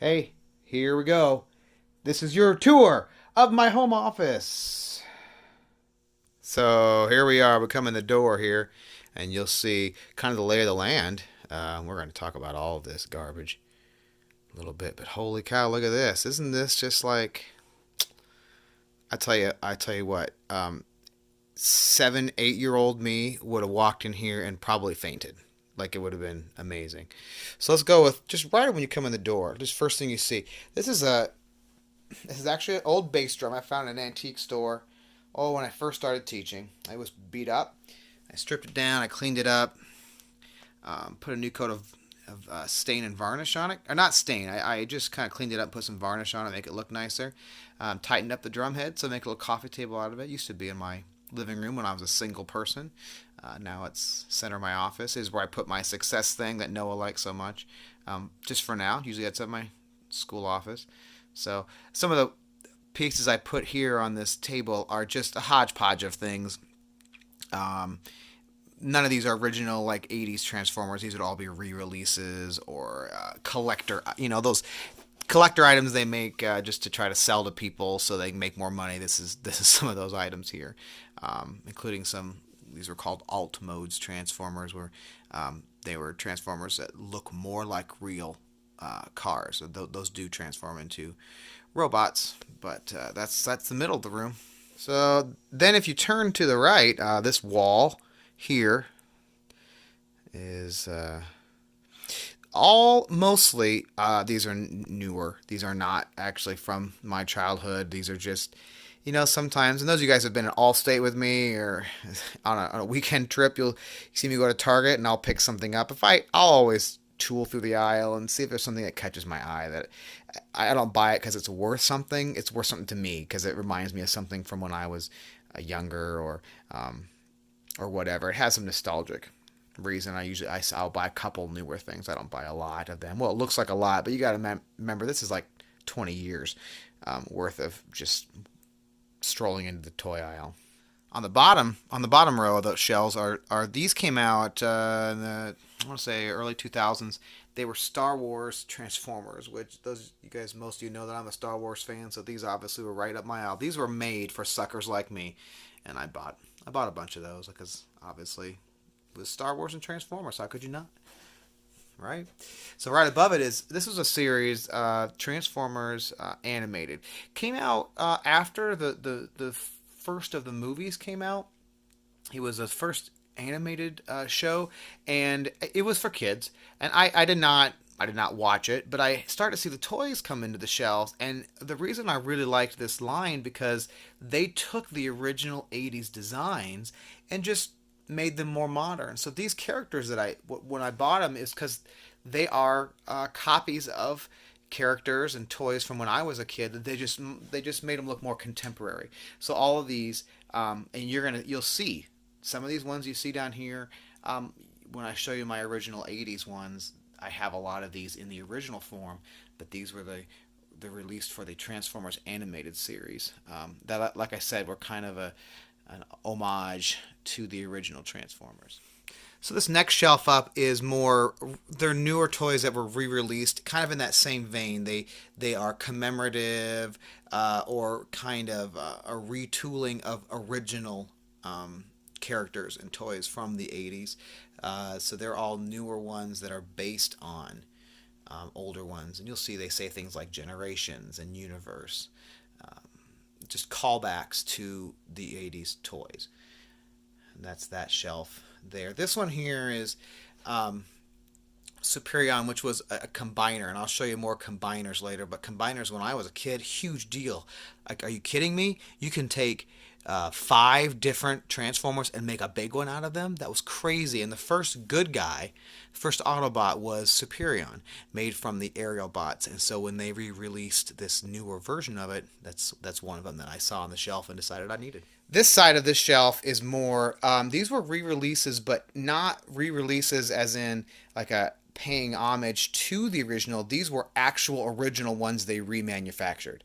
Hey, here we go. This is your tour of my home office. So here we are. We come in the door here, and you'll see kind of the lay of the land. We're going to talk about all of this garbage a little bit, but holy cow, look at this! Isn't this just like I tell you what. 7, 8-year-old me would have walked in here and probably fainted. Like it would have been amazing. So let's go with just right when you come in the door. Just first thing you see. This is actually an old bass drum I found in an antique store. Oh, when I first started teaching, it was beat up. I stripped it down. I cleaned it up. Put a new coat of stain and varnish on it. Or not stain. I just kind of cleaned it up, put some varnish on it, make it look nicer. Tightened up the drum head, so make a little coffee table out of it. It used to be in my living room when I was a single person. Now it's center of my office. Is where I put my success thing that Noah likes so much. Just for now. Usually that's at my school office. So some of the pieces I put here on this table are just a hodgepodge of things. Um, None of these are original like 80s Transformers. These would all be re-releases or collector, those collector items they make just to try to sell to people so they can make more money. This is some of those items here, including some. These were called alt modes Transformers, where they were Transformers that look more like real cars. So those do transform into robots, but that's the middle of the room. So then, if you turn to the right, this wall here is all mostly these are newer. These are not actually from my childhood. These are just sometimes, and those of you guys have been at Allstate with me or on a weekend trip, you'll see me go to Target and I'll pick something up. I'll always tool through the aisle and see if there's something that catches my eye. That I don't buy it because it's worth something. It's worth something to me because it reminds me of something from when I was younger or whatever. It has some nostalgic reason. I'll buy a couple newer things. I don't buy a lot of them. Well, it looks like a lot, but you got to remember this is like 20 years worth of just strolling into the toy aisle. On the bottom row of those shelves are these came out in the I want to say early 2000s. They were Star Wars Transformers, which most of you know that I'm a Star Wars fan, so these obviously were right up my alley. These were made for suckers like me, and I bought a bunch of those because obviously it was Star Wars and Transformers. How could you not? Right? So right above it this was a series, Transformers animated. Came out after the first of the movies came out. It was the first animated show, and it was for kids. And I did not watch it, but I started to see the toys come into the shelves. And the reason I really liked this line because they took the original 80s designs and just made them more modern. So these characters when I bought them is because they are copies of characters and toys from when I was a kid. They just made them look more contemporary. So all of these, and you'll see some of these ones you see down here. When I show you my original 80s ones, I have a lot of these in the original form, but these were the released for the Transformers animated series. That, like I said, were kind of an homage to the original Transformers. So this next shelf up is more, they're newer toys that were re-released, kind of in that same vein. They are commemorative or kind of a retooling of original characters and toys from the 80s. So they're all newer ones that are based on older ones. And you'll see they say things like Generations and Universe. Just callbacks to the 80s toys. And that's that shelf there. This one here is Superion, which was a combiner, and I'll show you more combiners later. But combiners, when I was a kid, huge deal. Like, are you kidding me? You can take 5 different Transformers and make a big one out of them. That was crazy. And the first good guy, first Autobot was Superion, made from the aerial bots. And so when they re-released this newer version of it, that's one of them that I saw on the shelf and decided I needed. This side of this shelf is more. These were re-releases, but not re-releases as in like a paying homage to the original. These were actual original ones they remanufactured.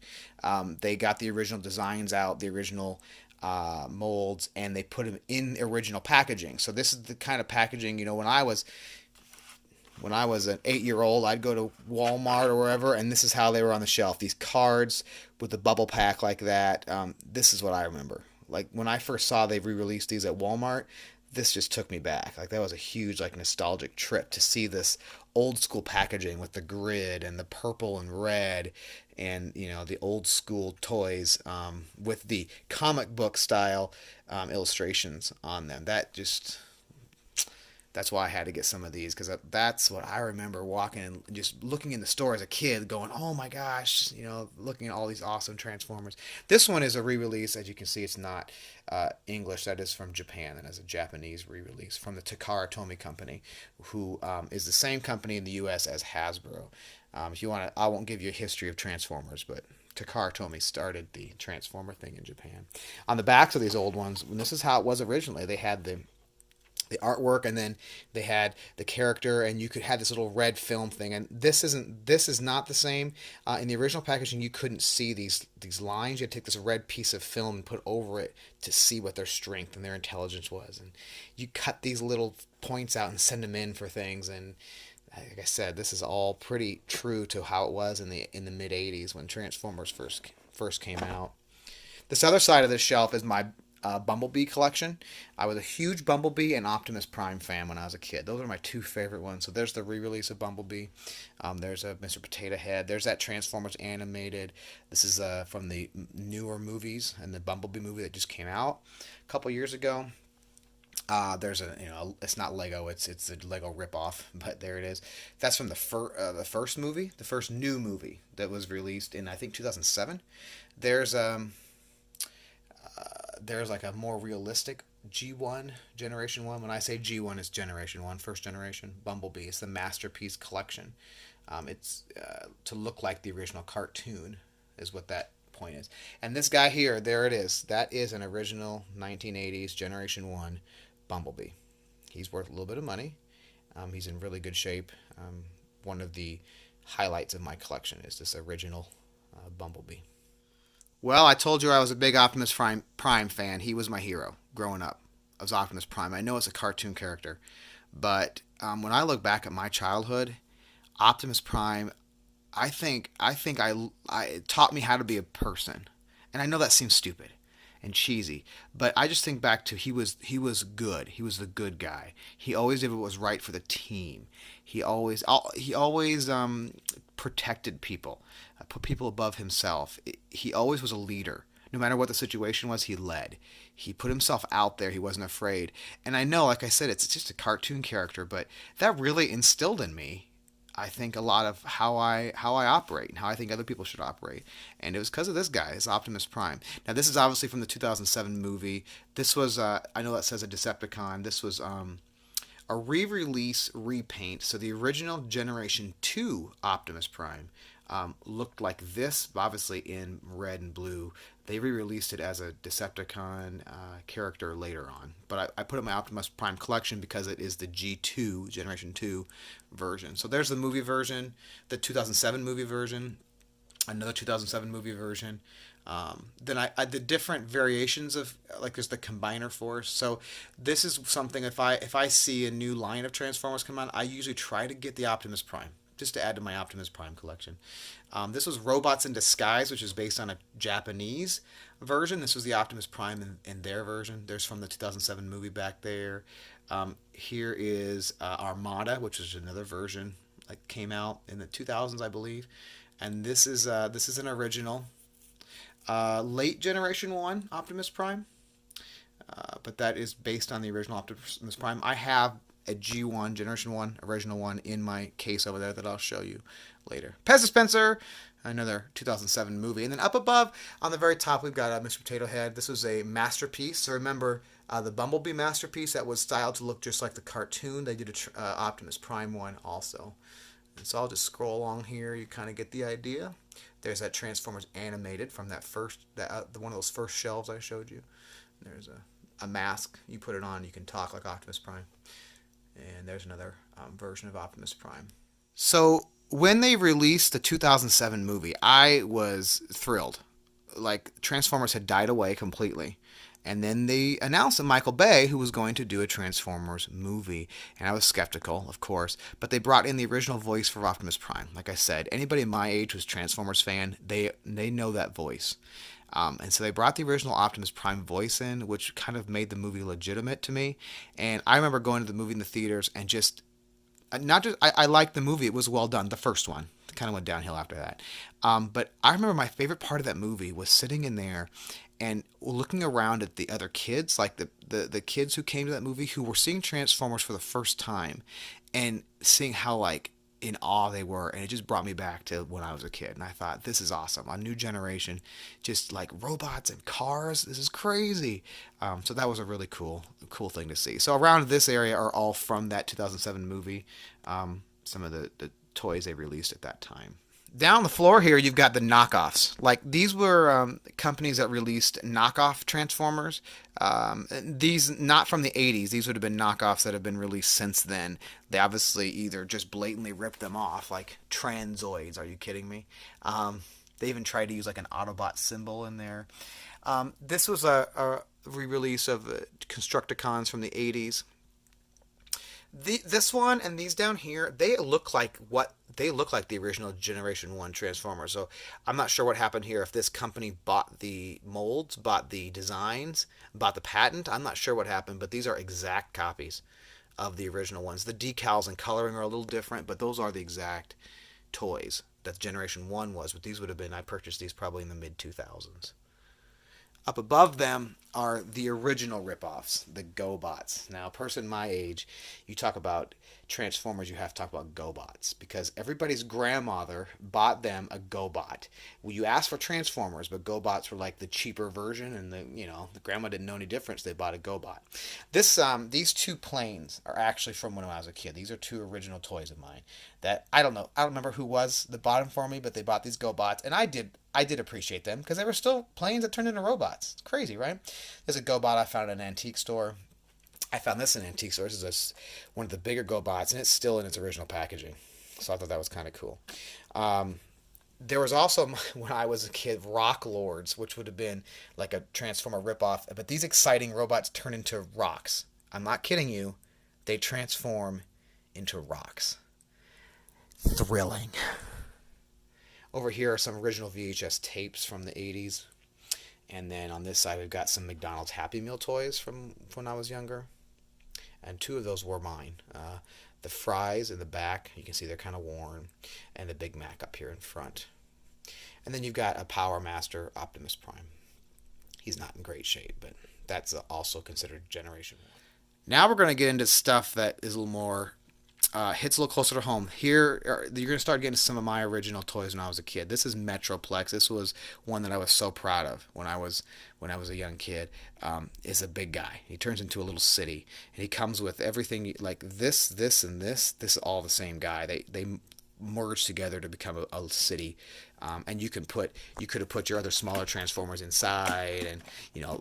They got the original designs out, the original molds, and they put them in original packaging. So this is the kind of packaging, when I was when I was an 8 year old, I'd go to Walmart or wherever, and this is how they were on the shelf. These cards with the bubble pack like that. This is what I remember. Like when I first saw they re-released these at Walmart, this just took me back. Like that was a huge like nostalgic trip to see this old school packaging with the grid and the purple and red, and the old school toys with the comic book style illustrations on them. That's why I had to get some of these, because that's what I remember walking and just looking in the store as a kid, going, "Oh my gosh!" Looking at all these awesome Transformers. This one is a re-release, as you can see. It's not English. That is from Japan, and as a Japanese re-release from the Takara Tomy Company, who is the same company in the U.S. as Hasbro. If you want to, I won't give you a history of Transformers, but Takara Tomy started the Transformer thing in Japan. On the backs of these old ones, and this is how it was originally. They had the artwork, and then they had the character, and you could have this little red film thing. And this is not the same. In the original packaging, you couldn't see these lines. You had to take this red piece of film and put over it to see what their strength and their intelligence was. And you cut these little points out and send them in for things. And like I said, this is all pretty true to how it was in the mid '80s when Transformers first came out. This other side of the shelf is my Bumblebee collection. I was a huge Bumblebee and Optimus Prime fan when I was a kid. Those are my two favorite ones. So there's the re-release of Bumblebee. There's a Mr. Potato Head. There's that Transformers animated. This is from the newer movies and the Bumblebee movie that just came out a couple years ago. There's it's not Lego. It's a Lego ripoff, but there it is. That's from the first movie, the first new movie that was released in I think 2007. There's there's like a more realistic G1 Generation 1. When I say G1, it's Generation 1, first generation Bumblebee. It's the Masterpiece Collection. It's to look like the original cartoon is what that point is. And this guy here, there it is. That is an original 1980s Generation 1 Bumblebee. He's worth a little bit of money. He's in really good shape. One of the highlights of my collection is this original Bumblebee. Well, I told you I was a big Optimus Prime fan. He was my hero growing up. I was Optimus Prime. I know it's a cartoon character, but when I look back at my childhood, Optimus Prime, I it taught me how to be a person. And I know that seems stupid and cheesy, but I just think back to he was good. He was the good guy. He always did what was right for the team. He always protected people, put people above himself. He always was a leader. No matter what the situation was, he led. He put himself out there. He wasn't afraid. And I know, like I said, it's just a cartoon character, but that really instilled in me, I think, a lot of how I operate and how I think other people should operate. And it was because of this guy, this Optimus Prime. Now, this is obviously from the 2007 movie. This was, I know that says a Decepticon. This was a re-release, repaint. So the original Generation 2 Optimus Prime looked like this, obviously in red and blue. They re-released it as a Decepticon character later on. But I put it in my Optimus Prime collection because it is the G2, Generation 2 version. So there's the movie version, the 2007 movie version, another 2007 movie version. Then I the different variations of, like, there's the Combiner Force. So this is something, if I see a new line of Transformers come on, I usually try to get the Optimus Prime just to add to my Optimus Prime collection. This was Robots in Disguise, which is based on a Japanese version. This was the Optimus Prime in their version. There's from the 2007 movie back there. Here is Armada, which is another version that came out in the 2000s, I believe. And this is an original late Generation 1 Optimus Prime. But that is based on the original Optimus Prime. I have a G1, Generation 1, original one in my case over there that I'll show you later. Pez Dispenser, another 2007 movie. And then up above, on the very top, we've got Mr. Potato Head. This was a masterpiece. So remember, the Bumblebee masterpiece that was styled to look just like the cartoon. They did a Optimus Prime one also. And so I'll just scroll along here. You kind of get the idea. There's that Transformers animated from that one of those first shelves I showed you. There's a mask. You put it on, you can talk like Optimus Prime. And there's another version of Optimus Prime. So when they released the 2007 movie, I was thrilled. Like, Transformers had died away completely. And then they announced that Michael Bay, who was going to do a Transformers movie, and I was skeptical, of course, but they brought in the original voice for Optimus Prime. Like I said, anybody my age who's a Transformers fan, they know that voice. And so they brought the original Optimus Prime voice in, which kind of made the movie legitimate to me. And I remember going to the movie in the theaters and just not just I liked the movie; it was well done. The first one it kind of went downhill after that. But I remember my favorite part of that movie was sitting in there and looking around at the other kids, like the kids who came to that movie who were seeing Transformers for the first time, and seeing how like in awe they were, and it just brought me back to when I was a kid. And I thought, this is awesome, a new generation, just like robots and cars. This is crazy. So that was a really cool thing to see. So around this area are all from that 2007 movie. Some of the toys they released at that time. Down the floor here, you've got the knockoffs. Like these were companies that released knockoff Transformers. These not from the 80s. These would have been knockoffs that have been released since then. They obviously either just blatantly ripped them off, like Transoids. Are you kidding me? They even tried to use like an Autobot symbol in there. This was a re-release of Constructicons from the 80s. This one and these down here, they look like the original Generation 1 Transformers. So I'm not sure what happened here. If this company bought the molds, bought the designs, bought the patent, I'm not sure what happened, but these are exact copies of the original ones. The decals and coloring are a little different, but those are the exact toys that Generation 1 was. But these would have been, I purchased these probably in the mid 2000s. Up above them are the original ripoffs, the GoBots. Now, a person my age, you talk about Transformers, you have to talk about GoBots because everybody's grandmother bought them a GoBot. Well, you asked for Transformers, but GoBots were like the cheaper version, and the grandma didn't know any difference. They bought a GoBot. These two planes are actually from when I was a kid. These are two original toys of mine that I don't know. I don't remember who was that bought them for me, but they bought these GoBots, and I did appreciate them because they were still planes that turned into robots. It's crazy, right? There's a GoBot I found at an antique store. I found this in an antique store. This is one of the bigger GoBots, and it's still in its original packaging. So I thought that was kind of cool. There was also, when I was a kid, Rock Lords, which would have been like a Transformer ripoff. But these exciting robots turn into rocks. I'm not kidding you. They transform into rocks. Thrilling. Over here are some original VHS tapes from the 80s. And then on this side, we've got some McDonald's Happy Meal toys from when I was younger. And two of those were mine. The fries in the back, you can see they're kind of worn. And the Big Mac up here in front. And then you've got a Power Master Optimus Prime. He's not in great shape, but that's also considered Generation 1. Now we're going to get into stuff that is a little more hits a little closer to home. Here, you're going to start getting some of my original toys when I was a kid. This is Metroplex. This was one that I was so proud of when I was a young kid. Is a big guy. He turns into a little city, and he comes with everything like this, and this. This is all the same guy. They merge together to become a city. And you could have put your other smaller Transformers inside, and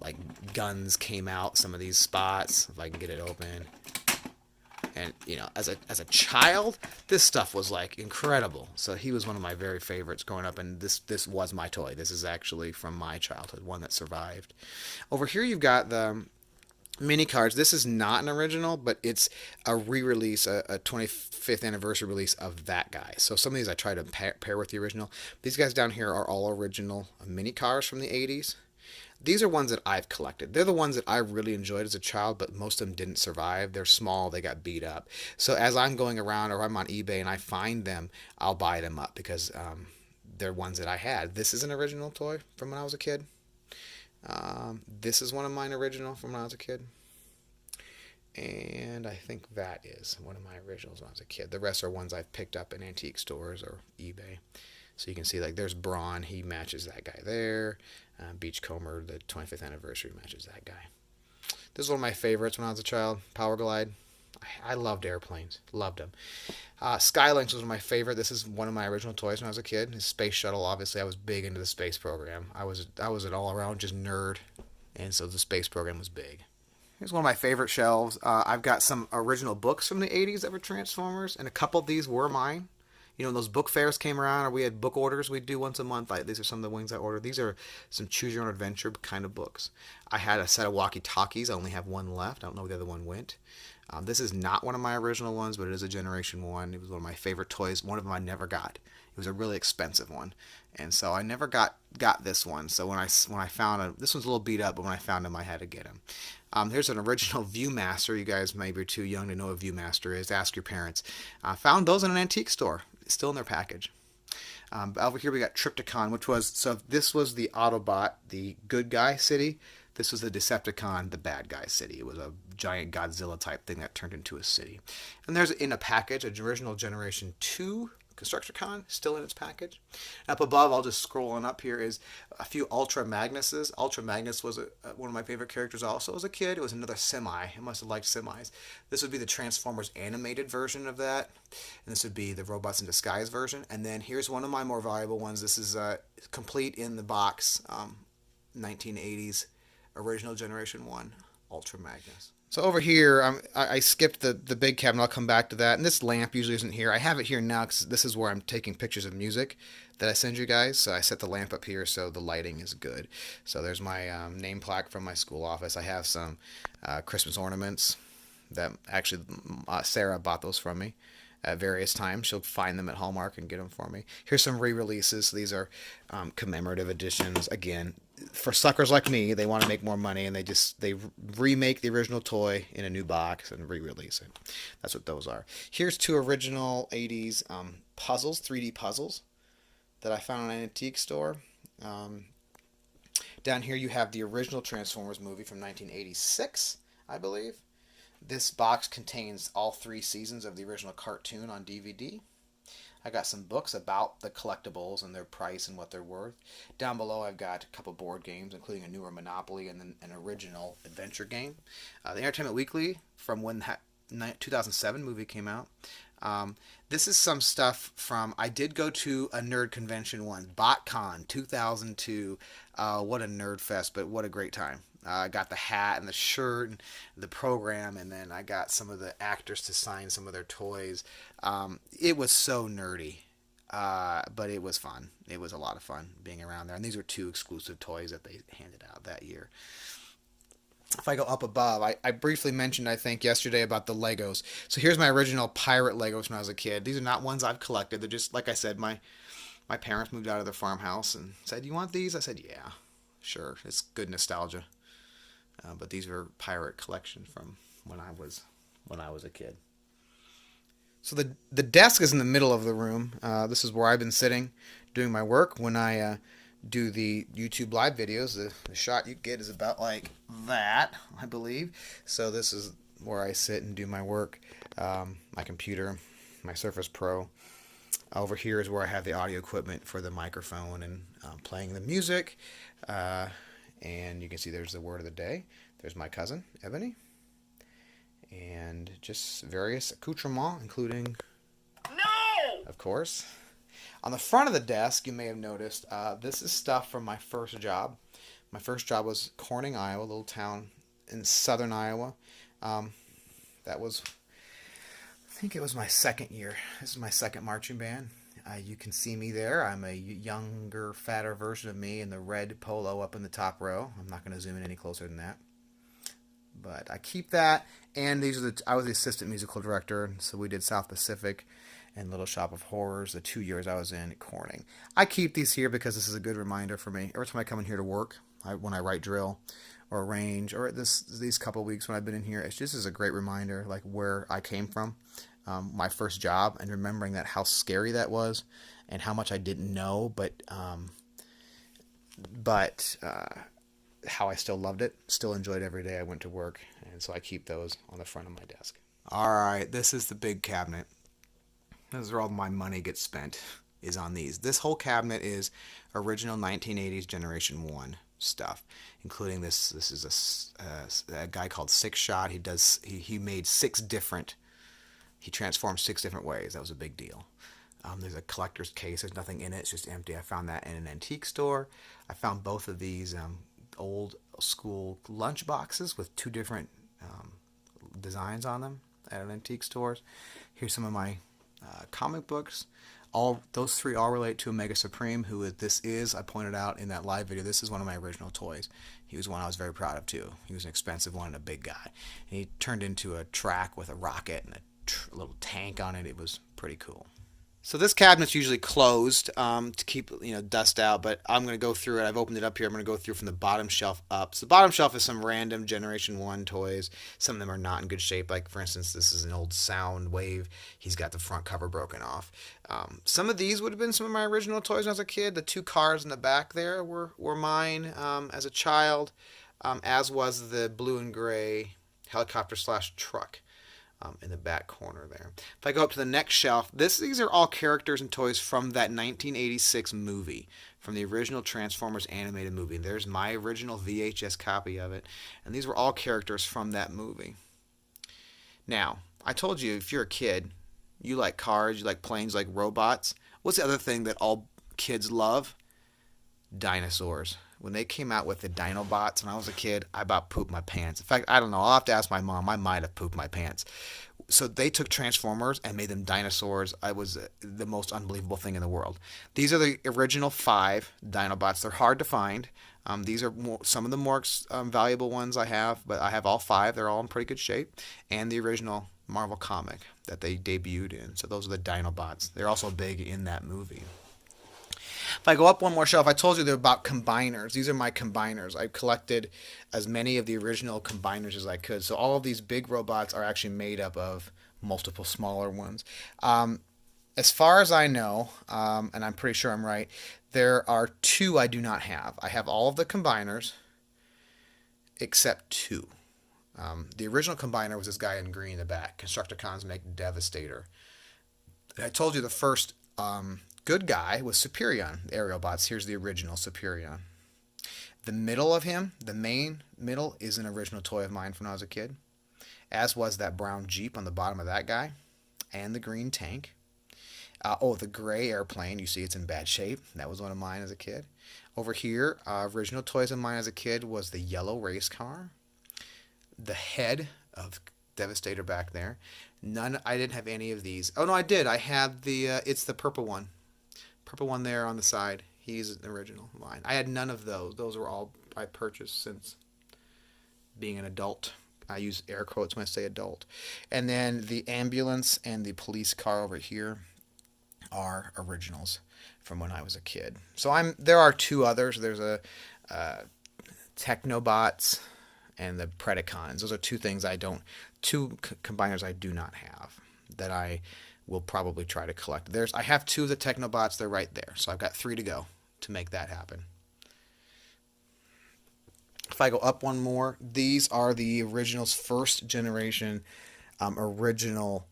like guns came out some of these spots. If I can get it open. And as a child, this stuff was like incredible. So he was one of my very favorites growing up, and this was my toy. This is actually from my childhood, one that survived. Over here you've got the mini cards. This is not an original, but it's a re-release, a 25th anniversary release of that guy. So some of these I try to pair with the original. These guys down here are all original mini cars from the 80s. These are ones that I've collected. They're the ones that I really enjoyed as a child, but most of them didn't survive. They're small. They got beat up. So as I'm going around or I'm on eBay and I find them, I'll buy them up because they're ones that I had. This is an original toy from when I was a kid. This is one of mine original from when I was a kid. And I think that is one of my originals when I was a kid. The rest are ones I've picked up in antique stores or eBay. So you can see, like, there's Brawn. He matches that guy there. Beachcomber, the 25th anniversary, matches that guy. This is one of my favorites when I was a child. Power Glide. I loved airplanes. Loved them. Skylynx was one of my favorite. This is one of my original toys when I was a kid. His space shuttle, obviously. I was big into the space program. I was an all-around just nerd. And so the space program was big. Here's one of my favorite shelves. I've got some original books from the 80s that were Transformers, and a couple of these were mine. When those book fairs came around, or we had book orders we'd do once a month. These are some of the ones I ordered. These are some choose your own adventure kind of books. I had a set of walkie talkies. I only have one left. I don't know where the other one went. This is not one of my original ones, but it is a Generation 1. It was one of my favorite toys. One of them I never got. It was a really expensive one, and so I never got this one. So when I found him, this one's a little beat up, but when I found him, I had to get him. Here's an original Viewmaster. You guys maybe are too young to know what Viewmaster is. Ask your parents. Found those in an antique store, still in their package. Over here we got Trypticon, this was the Autobot, the good guy city. This was the Decepticon, the bad guy city. It was a giant Godzilla type thing that turned into a city. And there's in a package, a original Generation 2 Constructicon, still in its package. Up above, I'll just scroll on up here, is a few Ultra Magnuses. Ultra Magnus was one of my favorite characters also as a kid. It was another semi. I must have liked semis. This would be the Transformers animated version of that. And this would be the Robots in Disguise version. And then here's one of my more valuable ones. This is complete in the box, 1980s original Generation 1 Ultra Magnus. So over here, I skipped the big cabinet. I'll come back to that. And this lamp usually isn't here. I have it here now because this is where I'm taking pictures of music that I send you guys. So I set the lamp up here so the lighting is good. So there's my name plaque from my school office. I have some Christmas ornaments that actually Sarah bought those from me at various times. She'll find them at Hallmark and get them for me. Here's some re-releases. So these are commemorative editions. Again, for suckers like me, they want to make more money, and they remake the original toy in a new box and re-release it. That's what those are. Here's two original 80s puzzles, 3D puzzles that I found in an antique store. Down here you have the original Transformers movie from 1986, I believe. This box contains all 3 seasons of the original cartoon on DVD. I got some books about the collectibles and their price and what they're worth. Down below I've got a couple board games, including a newer Monopoly and then an original adventure game. The Entertainment Weekly from when that 2007 movie came out. This is some stuff from, I did go to a nerd convention once, BotCon 2002. What a nerd fest, but what a great time. I got the hat and the shirt and the program, and then I got some of the actors to sign some of their toys. It was so nerdy, but it was fun. It was a lot of fun being around there, and these were 2 exclusive toys that they handed out that year. If I go up above, I briefly mentioned, I think, yesterday about the Legos. So here's my original pirate Legos when I was a kid. These are not ones I've collected. They're just, like I said, my parents moved out of their farmhouse and said, "You want these?" I said, "Yeah, sure." It's good nostalgia. But these were pirate collection from when I was a kid. So the desk is in the middle of the room. This is where I've been sitting doing my work when I do the YouTube live videos. The shot you get is about like that, I believe. So this is where I sit and do my work. My computer, my Surface Pro. Over here is where I have the audio equipment for the microphone and playing the music. And you can see there's the word of the day. There's my cousin, Ebony. And just various accoutrements, including, no! Of course. On the front of the desk, you may have noticed, this is stuff from my first job. My first job was Corning, Iowa, a little town in southern Iowa. That was, I think it was my second year. This is my second marching band. You can see me there. I'm a younger, fatter version of me in the red polo up in the top row. I'm not going to zoom in any closer than that. But I keep that, and I was the assistant musical director, so we did South Pacific and Little Shop of Horrors the 2 years I was in at Corning. I keep these here because this is a good reminder for me. Every time I come in here to work, when I write drill or arrange, or these couple of weeks when I've been in here, it's just a great reminder, like where I came from. My first job, and remembering that how scary that was and how much I didn't know, but how I still loved it, still enjoyed every day I went to work, and so I keep those on the front of my desk. Alright, this is the big cabinet. This is where all my money gets spent, is on these. This whole cabinet is original 1980s Generation 1 stuff, including this is a guy called Six Shot. He made 6 different, he transformed 6 different ways. That was a big deal. There's a collector's case. There's nothing in it. It's just empty. I found that in an antique store. I found both of these old school lunch boxes with 2 different designs on them at an antique store. Here's some of my comic books. All those three all relate to Omega Supreme, who this is. I pointed out in that live video, this is one of my original toys. He was one I was very proud of too. He was an expensive one and a big guy. And he turned into a track with a rocket and a little tank on it. It was pretty cool. So this cabinet's usually closed to keep dust out, but I'm going to go through it. I've opened it up here. I'm going to go through from the bottom shelf up. So the bottom shelf is some random Generation 1 toys. Some of them are not in good shape. Like, for instance, this is an old Soundwave. He's got the front cover broken off. Some of these would have been some of my original toys when I was a kid. The two cars in the back there were mine as a child, as was the blue and gray helicopter slash truck. In the back corner there. If I go up to the next shelf, these are all characters and toys from that 1986 movie, from the original Transformers animated movie. There's my original VHS copy of it, and these were all characters from that movie. Now, I told you, if you're a kid, you like cars, you like planes, you like robots. What's the other thing that all kids love? Dinosaurs. When they came out with the Dinobots when I was a kid, I about pooped my pants. In fact, I don't know. I'll have to ask my mom. I might have pooped my pants. So they took Transformers and made them dinosaurs. I was the most unbelievable thing in the world. These are the original 5 Dinobots. They're hard to find. These are some of the more valuable ones I have, but I have all 5. They're all in pretty good shape. And the original Marvel comic that they debuted in. So those are the Dinobots. They're also big in that movie. If I go up one more shelf, I told you they're about combiners. These are my combiners. I collected as many of the original combiners as I could. So all of these big robots are actually made up of multiple smaller ones. As far as I know, and I'm pretty sure I'm right, there are 2 I do not have. I have all of the combiners except 2. The original combiner was this guy in green in the back. Constructicons make Devastator. I told you the first good guy was Superion, the Aerobots. Here's the original Superion. The middle of him, the main middle, is an original toy of mine from when I was a kid, as was that brown Jeep on the bottom of that guy, and the green tank. The gray airplane, you see it's in bad shape. That was one of mine as a kid. Over here, original toys of mine as a kid was the yellow race car, the head of Devastator back there. I didn't have any of these. Oh no, I did. I had it's the purple one. Purple one there on the side. He's an original line. I had none of those. Those were all I purchased since being an adult. I use air quotes when I say adult. And then the ambulance and the police car over here are originals from when I was a kid. So there are 2 others. There's a Technobots and the Predacons. Those are 2 things combiners I do not have that I will probably try to collect. I have 2 of the Technobots. They're right there. So I've got 3 to go to make that happen. If I go up one more, these are the originals, first generation, original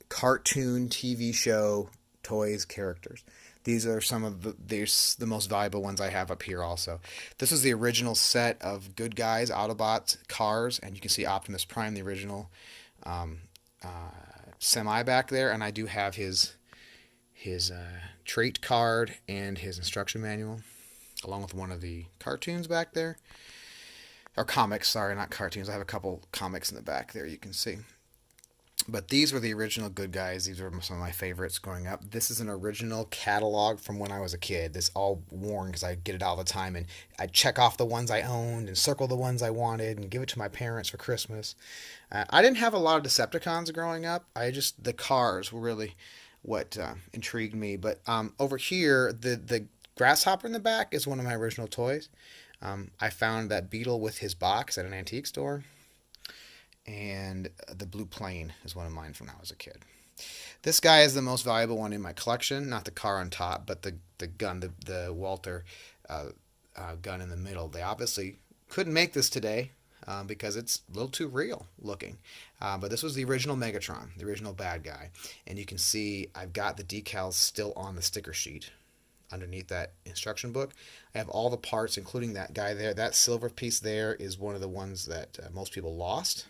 cartoon TV show toys characters. These are some of the most valuable ones I have up here also. This is the original set of good guys, Autobots, cars, and you can see Optimus Prime, the original semi back there, and I do have his trait card and his instruction manual, along with one of the cartoons back there. Or comics, sorry, not cartoons. I have a couple comics in the back there you can see. But these were the original good guys. These were some of my favorites growing up. This is an original catalog from when I was a kid. This all worn because I get it all the time. And I'd check off the ones I owned and circle the ones I wanted and give it to my parents for Christmas. I didn't have a lot of Decepticons growing up. The cars were really what intrigued me. But over here, the grasshopper in the back is one of my original toys. I found that Beetle with his box at an antique store. And the blue plane is one of mine from when I was a kid. This guy is the most valuable one in my collection. Not the car on top, but the gun, the Walter gun in the middle. They obviously couldn't make this today because it's a little too real looking. But this was the original Megatron, the original bad guy. And you can see I've got the decals still on the sticker sheet underneath that instruction book. I have all the parts, including that guy there. That silver piece there is one of the ones that most people lost.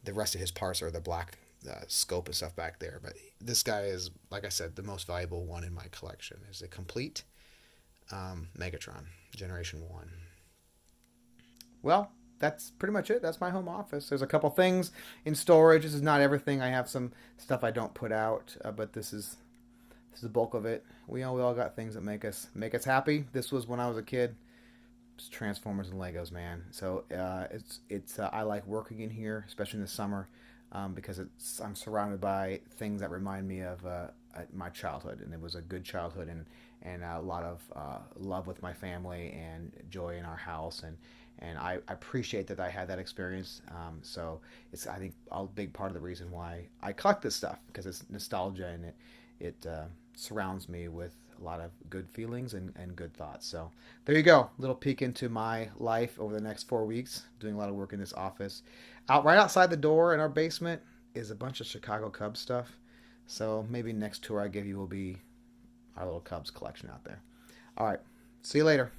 The rest of his parts are the black scope and stuff back there. But this guy is, like I said, the most valuable one in my collection. Is a complete Megatron, Generation 1. Well, that's pretty much it. That's my home office. There's a couple things in storage. This is not everything. I have some stuff I don't put out, but this is This is the bulk of it. We all got things that make us happy. This was when I was a kid. It's Transformers and Legos, man. So it's I like working in here, especially in the summer, because I'm surrounded by things that remind me of my childhood, and it was a good childhood, and a lot of love with my family and joy in our house, and I appreciate that I had that experience. So it's, I think, a big part of the reason why I collect this stuff, because it's nostalgia, and it surrounds me with a lot of good feelings and good thoughts. So there you go, little peek into my life over the next 4 weeks, doing a lot of work in this office. Out right outside the door in our basement is a bunch of Chicago Cubs stuff. So maybe next tour I give you will be our little Cubs collection out there. All right, see you later.